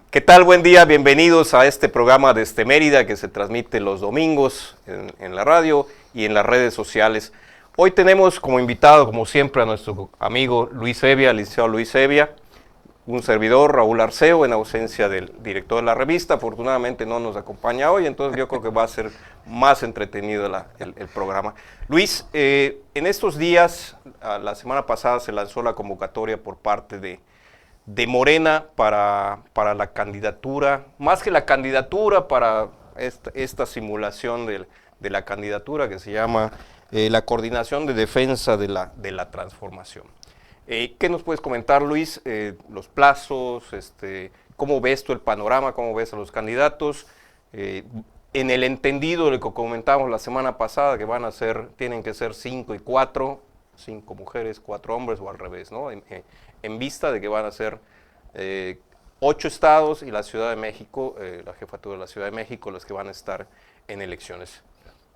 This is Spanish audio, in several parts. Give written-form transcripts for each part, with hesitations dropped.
¿Qué tal? Buen día, bienvenidos a este programa desde Mérida que se transmite los domingos en la radio y en las redes sociales. Hoy tenemos como invitado, como siempre, a nuestro amigo Luis Hevia, el licenciado Luis Hevia, un servidor, Raúl Arceo, en ausencia del director de la revista. Afortunadamente no nos acompaña hoy, entonces yo creo que va a ser más entretenido el programa. Luis, en estos días, la semana pasada se lanzó la convocatoria por parte de Morena para la candidatura, más que la candidatura, para esta simulación de la candidatura que se llama la Coordinación de Defensa de la Transformación. ¿Qué nos puedes comentar, Luis? Los plazos, ¿cómo ves tú el panorama? ¿Cómo ves a los candidatos? En el entendido de lo que comentamos la semana pasada, que tienen que ser 5 y 4, 5 mujeres, 4 hombres, o al revés, ¿no? En vista de que van a ser 8 estados y la Ciudad de México, la jefatura de la Ciudad de México, los que van a estar en elecciones.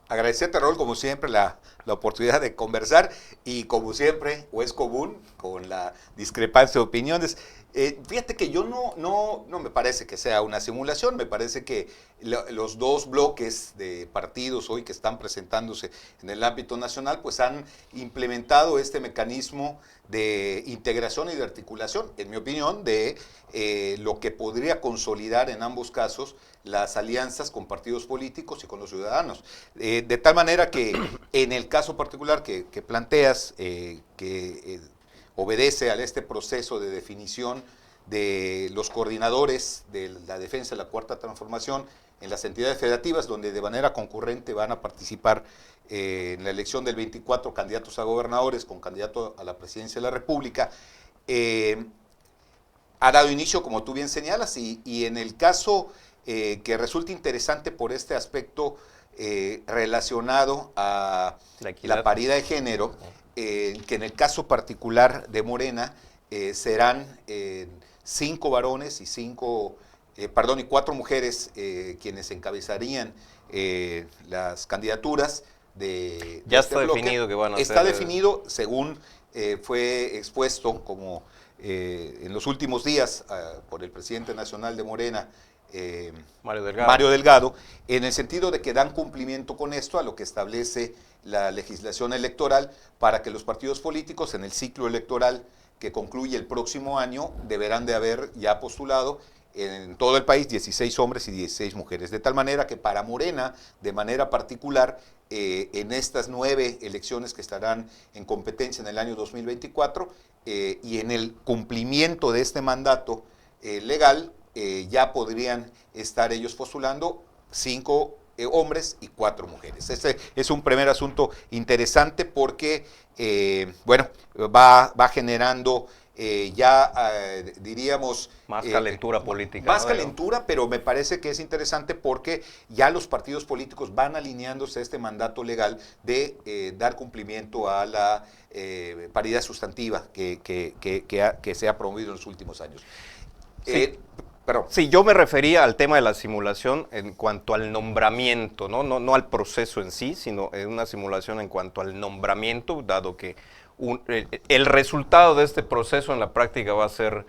Agradecerte, Raúl, como siempre, la oportunidad de conversar y como siempre, o es común, con la discrepancia de opiniones. Fíjate que yo no me parece que sea una simulación, me parece que los dos bloques de partidos hoy que están presentándose en el ámbito nacional, pues han implementado este mecanismo de integración y de articulación, en mi opinión, de lo que podría consolidar en ambos casos las alianzas con partidos políticos y con los ciudadanos. De tal manera que en el caso particular que planteas, obedece a este proceso de definición de los coordinadores de la defensa de la Cuarta Transformación en las entidades federativas, donde de manera concurrente van a participar en la elección del 24 candidatos a gobernadores con candidato a la presidencia de la República. Ha dado inicio, como tú bien señalas, y en el caso que resulta interesante por este aspecto relacionado a la paridad de género, que en el caso particular de Morena serán 5 varones y 4 mujeres quienes encabezarían las candidaturas de ya este está bloque. Definido que van a Está definido, según fue expuesto como en los últimos días por el presidente nacional de Morena, Mario Delgado, en el sentido de que dan cumplimiento con esto a lo que establece la legislación electoral para que los partidos políticos en el ciclo electoral que concluye el próximo año deberán de haber ya postulado en todo el país 16 hombres y 16 mujeres. De tal manera que para Morena, de manera particular, en estas 9 elecciones que estarán en competencia en el año 2024 y en el cumplimiento de este mandato legal, ya podrían estar ellos postulando 5 hombres y 4 mujeres. Este es un primer asunto interesante porque, va generando diríamos... Más calentura política. Más calentura, pero me parece que es interesante porque ya los partidos políticos van alineándose a este mandato legal de dar cumplimiento a la paridad sustantiva que se ha promovido en los últimos años. Sí. Sí, yo me refería al tema de la simulación en cuanto al nombramiento, no al proceso en sí, sino en una simulación en cuanto al nombramiento, dado que el resultado de este proceso en la práctica va a ser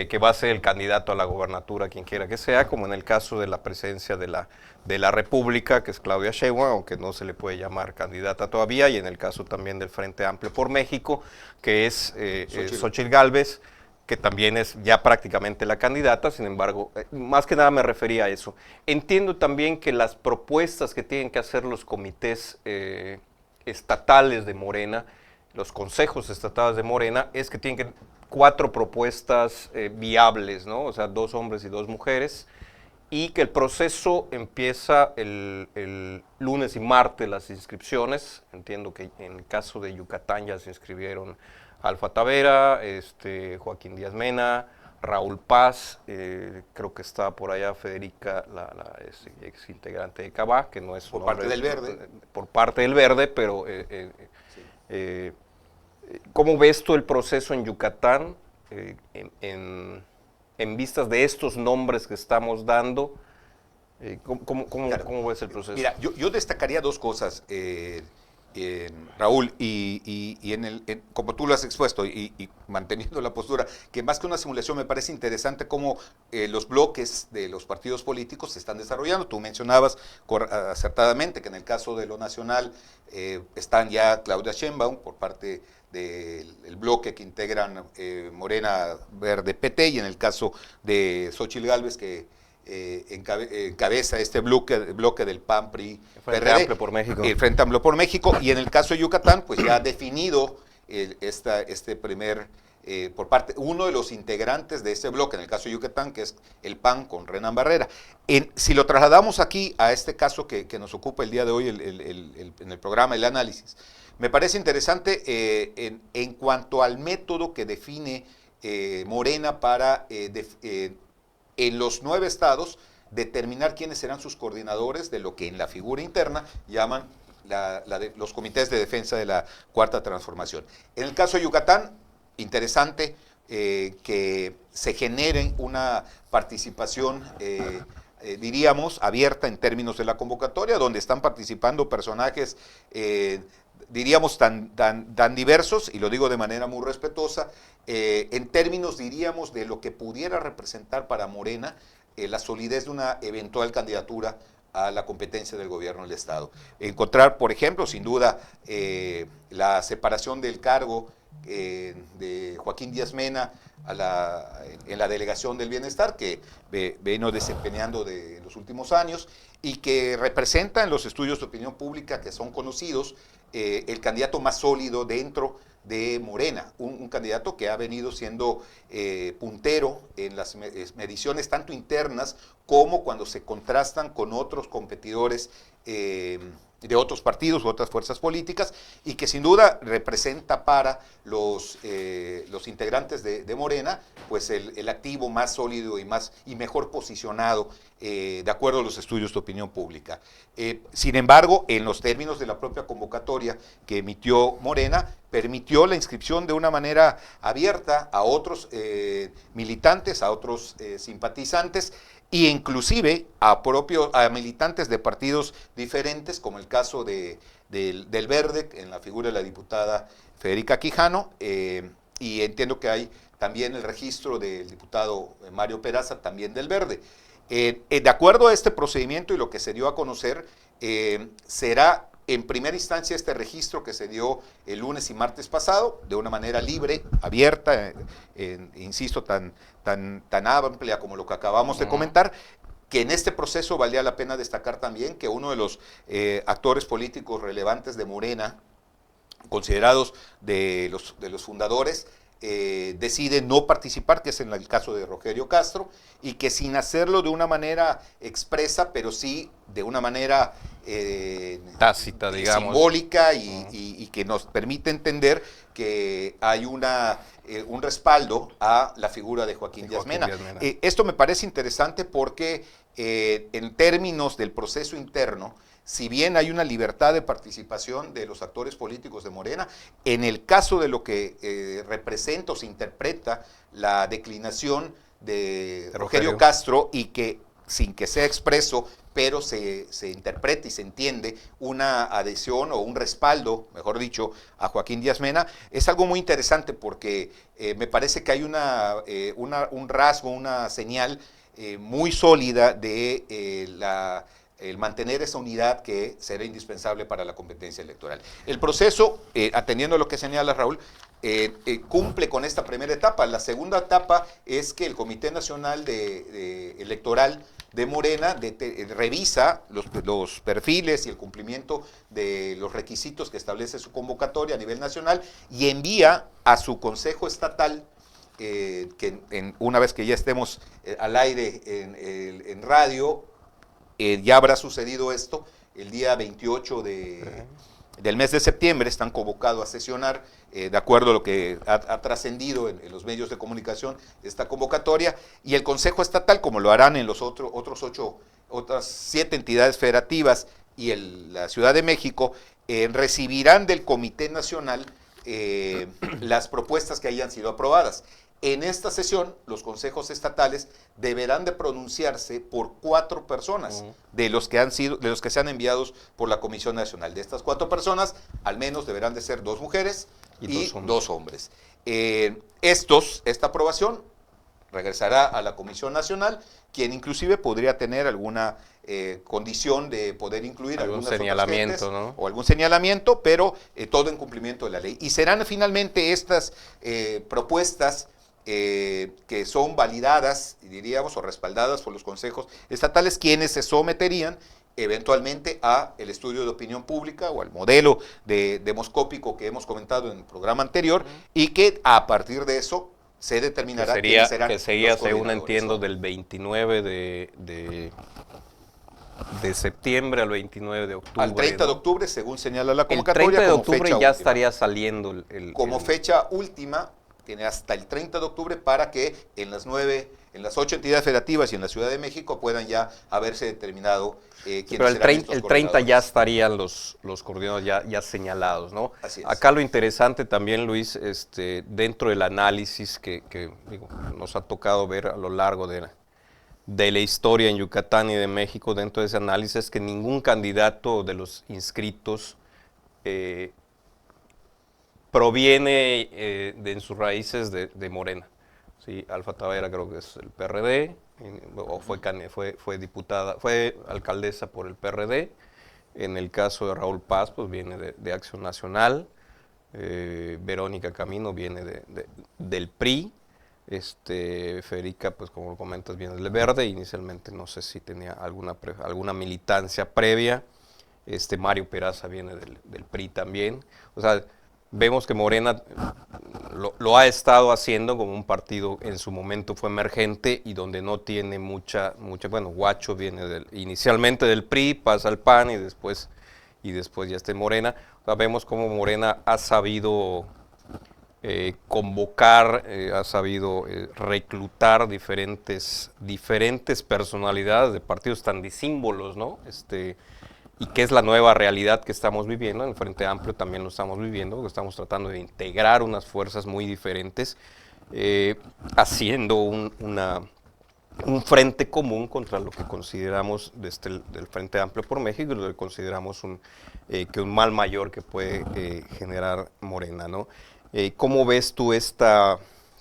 que va a ser el candidato a la gobernatura, quien quiera que sea, como en el caso de la presidencia de la República, que es Claudia Sheinbaum, aunque no se le puede llamar candidata todavía, y en el caso también del Frente Amplio por México, que es Xóchitl Gálvez, que también es ya prácticamente la candidata. Sin embargo, más que nada me refería a eso. Entiendo también que las propuestas que tienen que hacer los comités estatales de Morena, los consejos estatales de Morena, es que tienen que 4 propuestas viables, ¿no? O sea, 2 hombres y 2 mujeres, y que el proceso empieza el lunes y martes las inscripciones. Entiendo que en el caso de Yucatán ya se inscribieron Alfa Tavera, Joaquín Díaz Mena, Raúl Paz, creo que está por allá Federica, la ex integrante de Cabá, que no es por parte del Verde. Por parte del Verde, pero ¿cómo ves tú el proceso en Yucatán en vistas de estos nombres que estamos dando? ¿Cómo ves el proceso? Mira, yo destacaría 2 cosas. Raúl, como tú lo has expuesto y manteniendo la postura, que más que una simulación me parece interesante cómo los bloques de los partidos políticos se están desarrollando. Tú mencionabas acertadamente que en el caso de lo nacional están ya Claudia Sheinbaum por parte del bloque que integran Morena, Verde, PT, y en el caso de Xóchitl Gálvez, que encabeza este bloque del PAN, PRI, Frente PRD, Amplio por México. El Frente Amplio por México, y en el caso de Yucatán, pues ya ha definido por parte, uno de los integrantes de este bloque, en el caso de Yucatán, que es el PAN con Renan Barrera. Si lo trasladamos aquí a este caso que nos ocupa el día de hoy en el programa, el análisis, me parece interesante en cuanto al método que define Morena para en los 9 estados determinar quiénes serán sus coordinadores de lo que en la figura interna llaman los comités de defensa de la Cuarta Transformación. En el caso de Yucatán, interesante que se genere una participación, diríamos, abierta en términos de la convocatoria, donde están participando personajes, diríamos, tan diversos, y lo digo de manera muy respetuosa, en términos, diríamos, de lo que pudiera representar para Morena la solidez de una eventual candidatura a la competencia del gobierno del Estado. Encontrar, por ejemplo, sin duda, la separación del cargo de Joaquín Díaz Mena en la Delegación del Bienestar, que vino desempeñando en los últimos años, y que representa en los estudios de opinión pública que son conocidos el candidato más sólido dentro de Morena, un candidato que ha venido siendo puntero en las mediciones tanto internas como cuando se contrastan con otros competidores de otros partidos u otras fuerzas políticas, y que sin duda representa para los integrantes de Morena pues el activo más sólido y mejor posicionado de acuerdo a los estudios de opinión pública. Sin embargo, en los términos de la propia convocatoria que emitió Morena, permitió la inscripción de una manera abierta a otros militantes, a otros simpatizantes, e inclusive a militantes de partidos diferentes, como el caso del Verde, en la figura de la diputada Federica Quijano, y entiendo que hay también el registro del diputado Mario Peraza, también del Verde. De acuerdo a este procedimiento y lo que se dio a conocer, será en primera instancia este registro que se dio el lunes y martes pasado, de una manera libre, abierta, insisto, tan amplia como lo que acabamos de comentar, que en este proceso valía la pena destacar también que uno de los actores políticos relevantes de Morena, considerados de los fundadores, decide no participar, que es en el caso de Rogelio Castro, y que sin hacerlo de una manera expresa, pero sí de una manera tácita, digamos, simbólica, y que nos permite entender que hay un respaldo a la figura de Joaquín Díaz Mena. Esto me parece interesante porque en términos del proceso interno, si bien hay una libertad de participación de los actores políticos de Morena, en el caso de lo que representa o se interpreta la declinación de Rogelio Castro, y que sin que sea expreso, pero se interpreta y se entiende una adhesión o un respaldo, mejor dicho, a Joaquín Díaz Mena, es algo muy interesante porque me parece que hay un rasgo, una señal muy sólida de el mantener esa unidad que será indispensable para la competencia electoral. El proceso, atendiendo a lo que señala Raúl, cumple con esta primera etapa. La segunda etapa es que el Comité Nacional Electoral de Morena revisa los perfiles y el cumplimiento de los requisitos que establece su convocatoria a nivel nacional y envía a su Consejo Estatal, que una vez que ya estemos al aire en radio, ya habrá sucedido esto, el día 28 del mes de septiembre están convocados a sesionar, de acuerdo a lo que ha trascendido en los medios de comunicación esta convocatoria, y el Consejo Estatal, como lo harán en los otras 7 entidades federativas y la Ciudad de México, recibirán del Comité Nacional las propuestas que hayan sido aprobadas. En esta sesión, los consejos estatales deberán de pronunciarse por 4 personas de los que sean enviados por la Comisión Nacional. De estas 4 personas, al menos deberán de ser 2 mujeres y 2 hombres. Esta aprobación regresará a la Comisión Nacional, quien inclusive podría tener alguna condición de poder incluir algún señalamiento, ¿no? O algún señalamiento, pero todo en cumplimiento de la ley. Y serán finalmente estas propuestas que son validadas, diríamos, o respaldadas por los consejos estatales, quienes se someterían eventualmente a el estudio de opinión pública o al modelo demoscópico que hemos comentado en el programa anterior, y que a partir de eso se determinará quiénes serán que sería, según entiendo, del 29 de septiembre al 29 de octubre. Al 30 de octubre, según señala la convocatoria. El 30 de octubre ya estaría saliendo como fecha última. Tiene hasta el 30 de octubre para que en las 8 entidades federativas y en la Ciudad de México puedan ya haberse determinado quiénes Pero serán el 30 ya estarían los coordinadores ya señalados, ¿no? Así es. Acá lo interesante también, Luis, dentro del análisis que digo, nos ha tocado ver a lo largo de la historia en Yucatán y de México, dentro de ese análisis, es que ningún candidato de los inscritos proviene en sus raíces de Morena. Sí, Alfa Tavera creo que es el PRD, o fue diputada, fue alcaldesa por el PRD. En el caso de Raúl Paz, pues viene de Acción Nacional. Verónica Camino viene del PRI. Federica, pues como lo comentas, viene del Verde. Inicialmente no sé si tenía alguna militancia previa. Mario Peraza viene del PRI también. O sea, vemos que Morena lo ha estado haciendo como un partido en su momento fue emergente y donde no tiene mucha bueno, Guacho viene inicialmente del PRI, pasa al PAN y después ya está en Morena. O sea, vemos cómo Morena ha sabido convocar, ha sabido reclutar diferentes personalidades de partidos tan disímbolos, ¿no? Y que es la nueva realidad que estamos viviendo. En el Frente Amplio también lo estamos viviendo, porque estamos tratando de integrar unas fuerzas muy diferentes, haciendo un frente común contra lo que consideramos del Frente Amplio por México, y lo que consideramos que un mal mayor que puede generar Morena, ¿no? ¿Cómo ves tú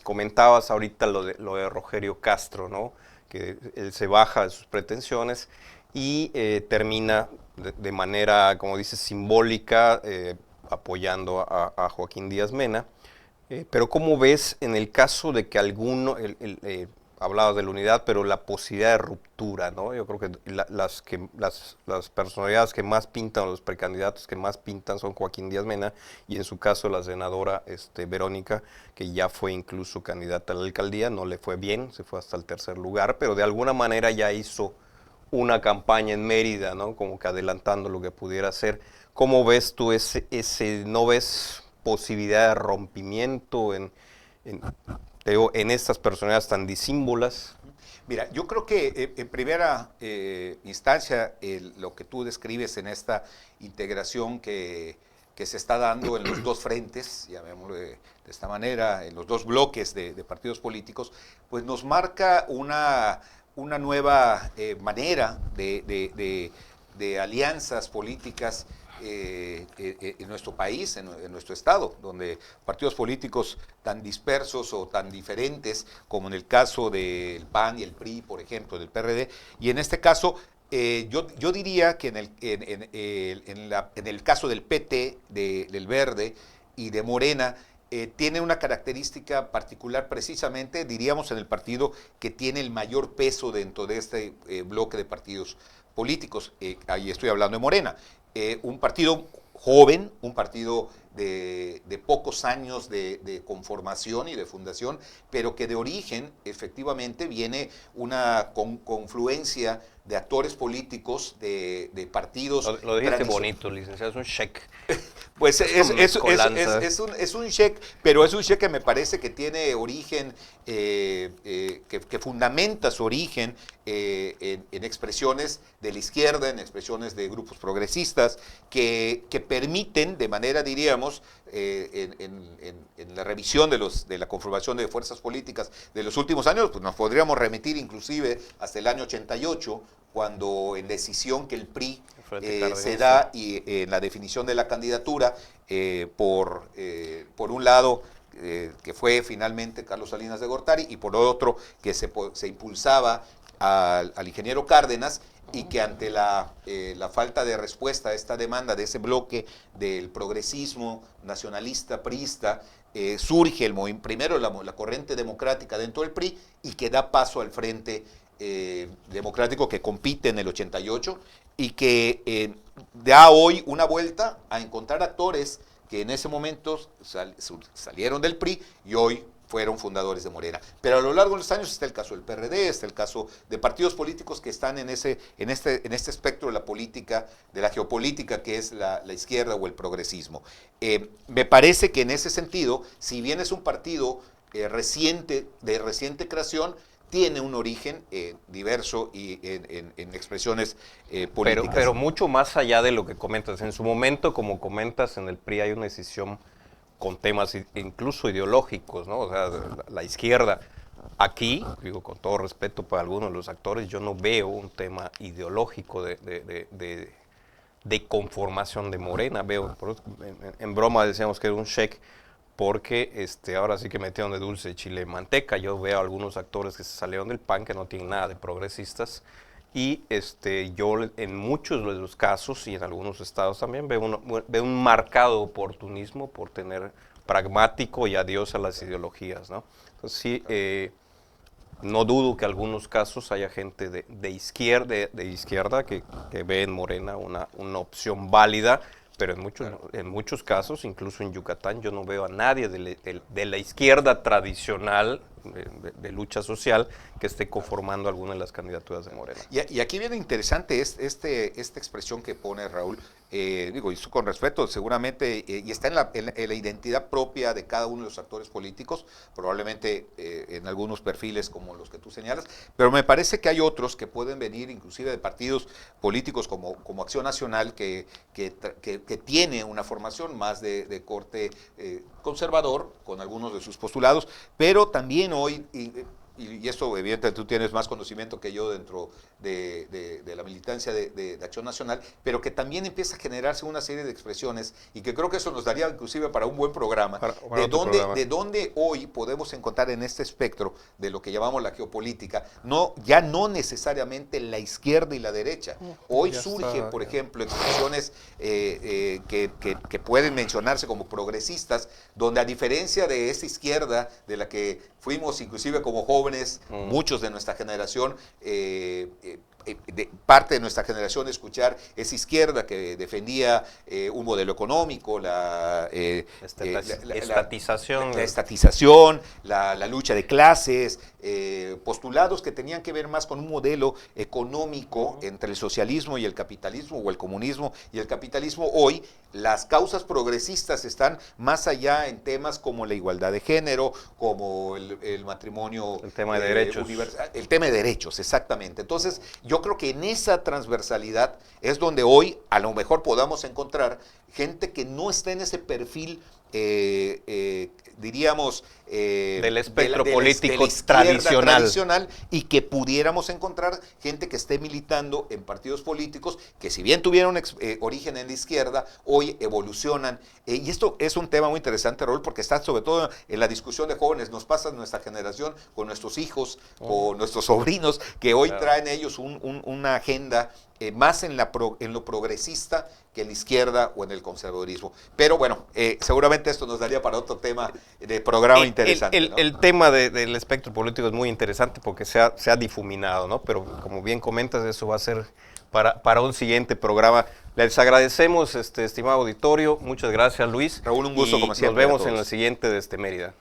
comentabas ahorita lo de Rogelio Castro, ¿no? Que él se baja de sus pretensiones y termina de manera, como dices, simbólica, apoyando a Joaquín Díaz Mena. Pero ¿cómo ves en el caso de que hablabas de la unidad, pero la posibilidad de ruptura, ¿no? Yo creo que las personalidades que más pintan, los precandidatos que más pintan son Joaquín Díaz Mena y en su caso la senadora Verónica, que ya fue incluso candidata a la alcaldía, no le fue bien, se fue hasta el 3er lugar, pero de alguna manera ya hizo una campaña en Mérida, ¿no? Como que adelantando lo que pudiera ser. ¿Cómo ves tú no ves posibilidad de rompimiento en estas personalidades tan disímbolas? Mira, yo creo que en primera instancia lo que tú describes en esta integración que se está dando en los 2 frentes, llamémoslo de esta manera, en los 2 bloques de partidos políticos, pues nos marca una nueva manera de alianzas políticas en nuestro país, en nuestro estado, donde partidos políticos tan dispersos o tan diferentes como en el caso del PAN y el PRI, por ejemplo, del PRD, y en este caso yo diría que en el caso del PT, del Verde y de Morena, tiene una característica particular precisamente, diríamos, en el partido que tiene el mayor peso dentro de este bloque de partidos políticos. Ahí estoy hablando de Morena. Un partido joven, un partido de pocos años de conformación y de fundación, pero que de origen efectivamente viene una confluencia de actores políticos, de partidos. Lo dijiste bonito, licenciado, es un cheque. Pues es un cheque, pero es un cheque que me parece que tiene origen, que fundamenta su origen en expresiones de la izquierda, en expresiones de grupos progresistas, que permiten de manera, diríamos, en la revisión de la conformación de fuerzas políticas de los últimos años, pues nos podríamos remitir inclusive hasta el año 88, cuando en decisión que el PRI se da y en la definición de la candidatura, por un lado, que fue finalmente Carlos Salinas de Gortari, y por otro, que se impulsaba al ingeniero Cárdenas, y que ante la falta de respuesta a esta demanda de ese bloque del progresismo nacionalista priista, surge primero la corriente democrática dentro del PRI, y que da paso al Frente Democrático, que compite en el 88 y que da hoy una vuelta a encontrar actores que en ese momento salieron del PRI y hoy fueron fundadores de Morena. Pero a lo largo de los años está el caso del PRD, está el caso de partidos políticos que están en este espectro de la política, de la geopolítica, que es la izquierda o el progresismo. Me parece que en ese sentido, si bien es un partido de reciente creación, tiene un origen diverso y en expresiones políticas. Pero mucho más allá de lo que comentas. En su momento, como comentas, en el PRI hay una decisión con temas incluso ideológicos, ¿no? O sea, la izquierda. Aquí, digo con todo respeto para algunos de los actores, yo no veo un tema ideológico de conformación de Morena. Veo, en broma decíamos que era un cheque, porque ahora sí que metieron de dulce chile manteca. Yo veo a algunos actores que se salieron del PAN que no tienen nada de progresistas, y yo en muchos de los casos y en algunos estados también veo un marcado oportunismo por tener pragmático y adiós a las ideologías, ¿no? Entonces sí, no dudo que en algunos casos haya gente de izquierda que ve en Morena una opción válida, pero en muchos casos, incluso en Yucatán, yo no veo a nadie de la izquierda tradicional, de lucha social, que esté conformando alguna de las candidaturas de Morena. Y aquí viene interesante esta expresión que pone Raúl, digo, y con respeto, seguramente, y está en la identidad propia de cada uno de los actores políticos, probablemente en algunos perfiles como los que tú señalas, pero me parece que hay otros que pueden venir inclusive de partidos políticos como Acción Nacional, que tiene una formación más de corte conservador, con algunos de sus postulados, pero también hoy, y esto evidentemente tú tienes más conocimiento que yo dentro de la militancia de Acción Nacional, pero que también empieza a generarse una serie de expresiones, y que creo que eso nos daría inclusive para un buen programa, de dónde hoy podemos encontrar en este espectro de lo que llamamos la geopolítica, ya no necesariamente la izquierda y la derecha. Hoy surgen, por ejemplo, expresiones que pueden mencionarse como progresistas, donde a diferencia de esa izquierda de la que fuimos inclusive como jóvenes, muchos de nuestra generación, parte de nuestra generación, escuchar esa izquierda que defendía un modelo económico, la estatización, la lucha de clases, postulados que tenían que ver más con un modelo económico entre el socialismo y el capitalismo, o el comunismo y el capitalismo. Hoy las causas progresistas están más allá en temas como la igualdad de género, como el matrimonio, el tema de derechos, universal, el tema de derechos, exactamente. Entonces yo creo que en esa transversalidad es donde hoy a lo mejor podamos encontrar gente que no está en ese perfil, diríamos, del espectro político tradicional, y que pudiéramos encontrar gente que esté militando en partidos políticos que, si bien tuvieron origen en la izquierda, hoy evolucionan. Y esto es un tema muy interesante, Raúl, porque está sobre todo en la discusión de jóvenes. Nos pasa en nuestra generación con nuestros hijos o nuestros sobrinos, que hoy traen ellos una agenda más en lo progresista que en la izquierda o en el conservadurismo. Pero bueno, seguramente esto nos daría para otro tema de programa interesante. El tema del espectro político es muy interesante porque se ha difuminado, ¿no? Pero como bien comentas, eso va a ser para un siguiente programa. Les agradecemos, estimado auditorio. Muchas gracias, Luis. Raúl, un gusto como siempre. Nos vemos en la siguiente de Mérida.